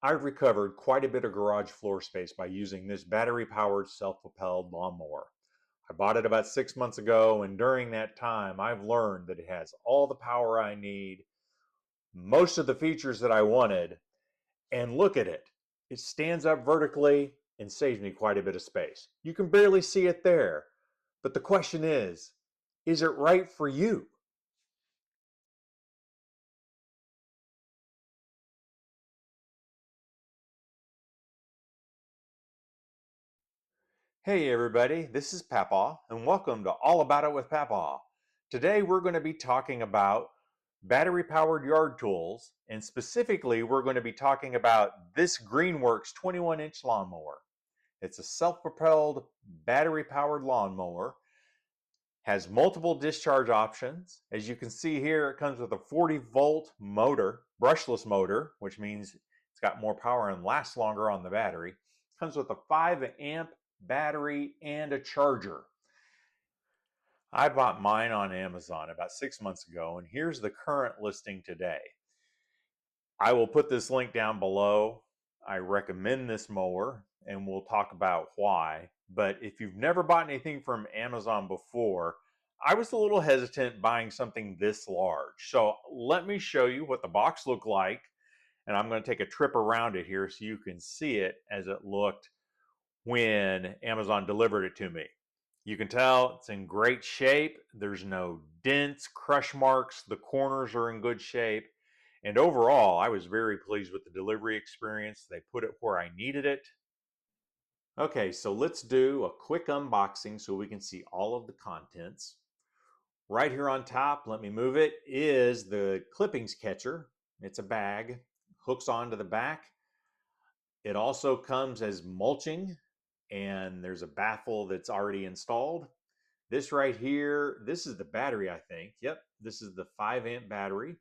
I've recovered quite a bit of garage floor space by using this battery-powered self-propelled lawnmower. I bought it about 6 months ago, and during that time, I've learned that it has all the power I need, most of the features that I wanted, and look at it. It stands up vertically and saves me quite a bit of space. You can barely see it there, but the question is it right for you? Hey everybody, this is Papaw, and welcome to All About It with Papaw. Today we're going to be talking about battery-powered yard tools, and specifically we're going to be talking about this Greenworks 21-inch lawnmower. It's a self-propelled battery-powered lawnmower, has multiple discharge options. As you can see here, it comes with a 40-volt motor, brushless motor, which means it's got more power and lasts longer on the battery. It comes with a 5-amp battery and a charger. I bought mine on Amazon about 6 months ago, and here's the current listing today. I will put this link down below. I recommend this mower, and we'll talk about why. But if you've never bought anything from Amazon before, I was a little hesitant buying something this large. So let me show you what the box looked like, and I'm going to take a trip around it here so you can see it as it looked when Amazon delivered it to me. You can tell it's in great shape. There's no dents, crush marks. The corners are in good shape. And overall, I was very pleased with the delivery experience. They put it where I needed it. Okay, so let's do a quick unboxing so we can see all of the contents. Right here on top, let me move it, is the clippings catcher. It's a bag, hooks onto the back. It also comes as mulching, and there's a baffle that's already installed. This right here, this is the battery, I think. Yep, this is the 5-amp battery.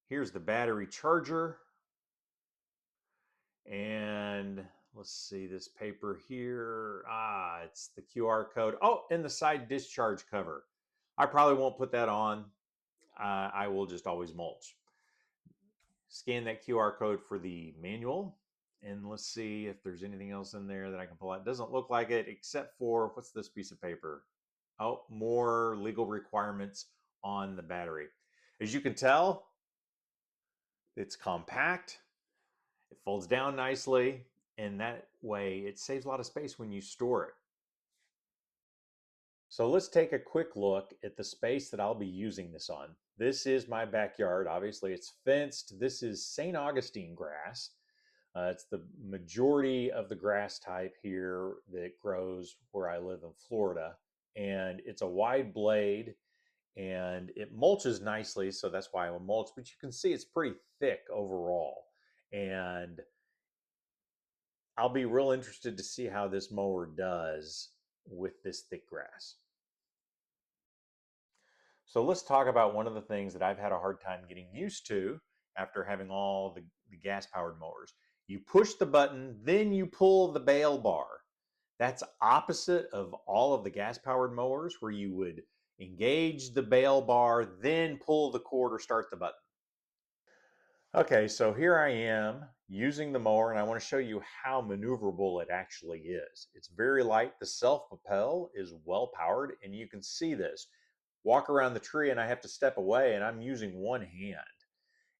Here's the battery charger. And let's see this paper here. It's the QR code. Oh, and the side discharge cover. I probably won't put that on. I will just always mulch. Scan that QR code for the manual. And let's see if there's anything else in there that I can pull out. It doesn't look like it, except for, what's this piece of paper? Oh, more legal requirements on the battery. As you can tell, it's compact. It folds down nicely, and that way it saves a lot of space when you store it. So let's take a quick look at the space that I'll be using this on. This is my backyard. Obviously, it's fenced. This is St. Augustine grass. It's the majority of the grass type here that grows where I live in Florida. And it's a wide blade, and it mulches nicely, so that's why I will mulch. But you can see it's pretty thick overall. And I'll be real interested to see how this mower does with this thick grass. So let's talk about one of the things that I've had a hard time getting used to after having all the gas-powered mowers. You push the button, then you pull the bail bar. That's opposite of all of the gas-powered mowers where you would engage the bail bar, then pull the cord or start the button. Okay, so here I am using the mower, and I want to show you how maneuverable it actually is. It's very light. The self-propel is well powered, and you can see this. Walk around the tree and I have to step away, and I'm using one hand.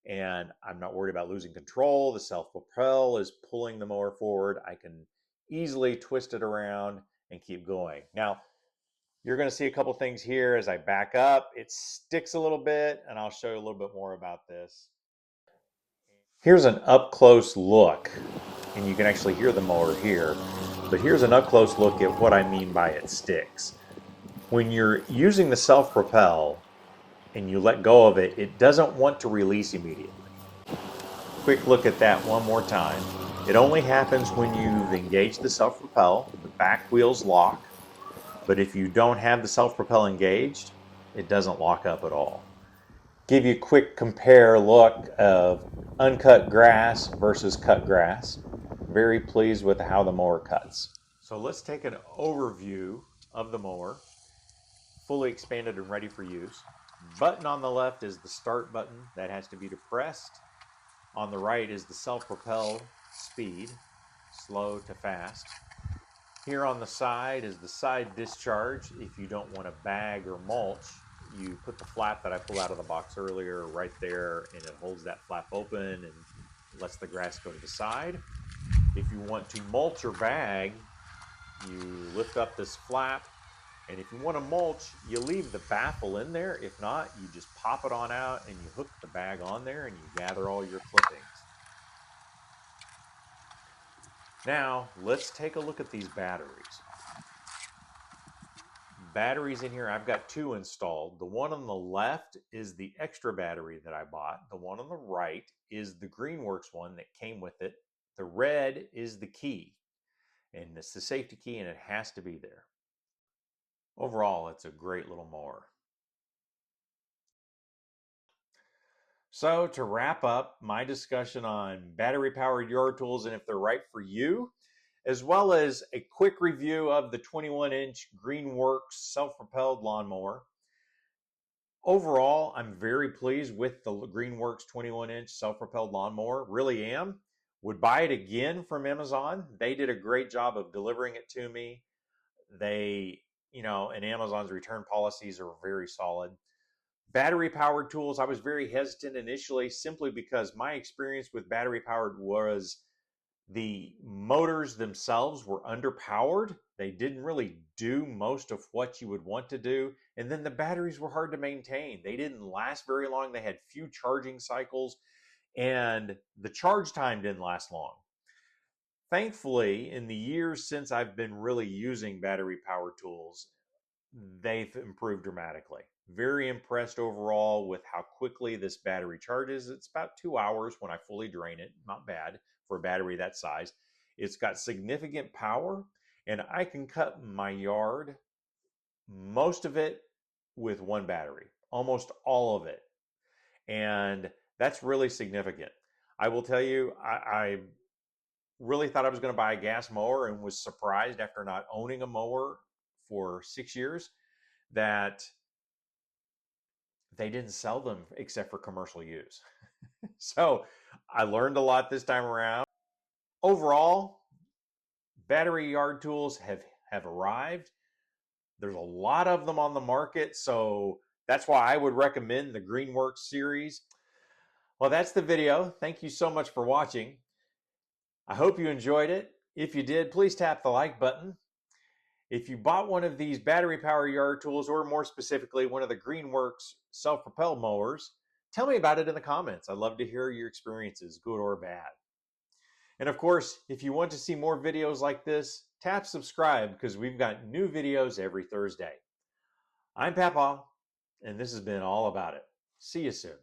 And I'm not worried about losing control. The self-propel is pulling the mower forward. I can easily twist it around and keep going. Now, you're going to see a couple things here as I back up. It sticks a little bit, and I'll show you a little bit more about this. Here's an up close look, and you can actually hear the mower here, but here's an up close look at what I mean by it sticks. When you're using the self-propel and you let go of it, it doesn't want to release immediately. Quick look at that one more time. It only happens when you've engaged the self-propel, the back wheels lock, but if you don't have the self-propel engaged, it doesn't lock up at all. Give you a quick compare look of uncut grass versus cut grass. Very pleased with how the mower cuts. So let's take an overview of the mower, fully expanded and ready for use. Button on the left is the start button that has to be depressed. On the right is the self-propelled speed, slow to fast. Here on the side is the side discharge. If you don't want to bag or mulch, you put the flap that I pulled out of the box earlier right there, and it holds that flap open and lets the grass go to the side. If you want to mulch or bag, you lift up this flap, and if you want to mulch, you leave the baffle in there. If not, you just pop it on out and you hook the bag on there and you gather all your clippings. Now, let's take a look at these batteries. Batteries in here, I've got two installed. The one on the left is the extra battery that I bought. The one on the right is the Greenworks one that came with it. The red is the key, and it's the safety key, and it has to be there. Overall, it's a great little mower. So to wrap up my discussion on battery-powered yard tools and if they're right for you, as well as a quick review of the 21-inch Greenworks self-propelled lawnmower. Overall, I'm very pleased with the Greenworks 21-inch self-propelled lawnmower. Really am. Would buy it again from Amazon. They did a great job of delivering it to me. They, and Amazon's return policies are very solid. Battery powered tools, I was very hesitant initially simply because my experience with battery powered was the motors themselves were underpowered. They didn't really do most of what you would want to do. And then the batteries were hard to maintain. They didn't last very long. They had few charging cycles, and the charge time didn't last long. Thankfully, in the years since I've been really using battery powered tools, they've improved dramatically. Very impressed overall with how quickly this battery charges. It's about 2 hours when I fully drain it. Not bad for a battery that size. It's got significant power, and I can cut my yard, most of it, with one battery, almost all of it. And that's really significant. I will tell you, I really thought I was going to buy a gas mower and was surprised after not owning a mower for 6 years that they didn't sell them except for commercial use. So I learned a lot this time around. Overall, battery yard tools have arrived. There's a lot of them on the market, so that's why I would recommend the Greenworks series. Well, that's the video. Thank you so much for watching. I hope you enjoyed it. If you did, please tap the like button. If you bought one of these battery powered yard tools, or more specifically, one of the Greenworks self-propelled mowers, tell me about it in the comments. I'd love to hear your experiences, good or bad. And of course, if you want to see more videos like this, tap subscribe because we've got new videos every Thursday. I'm Papa, and this has been All About It. See you soon.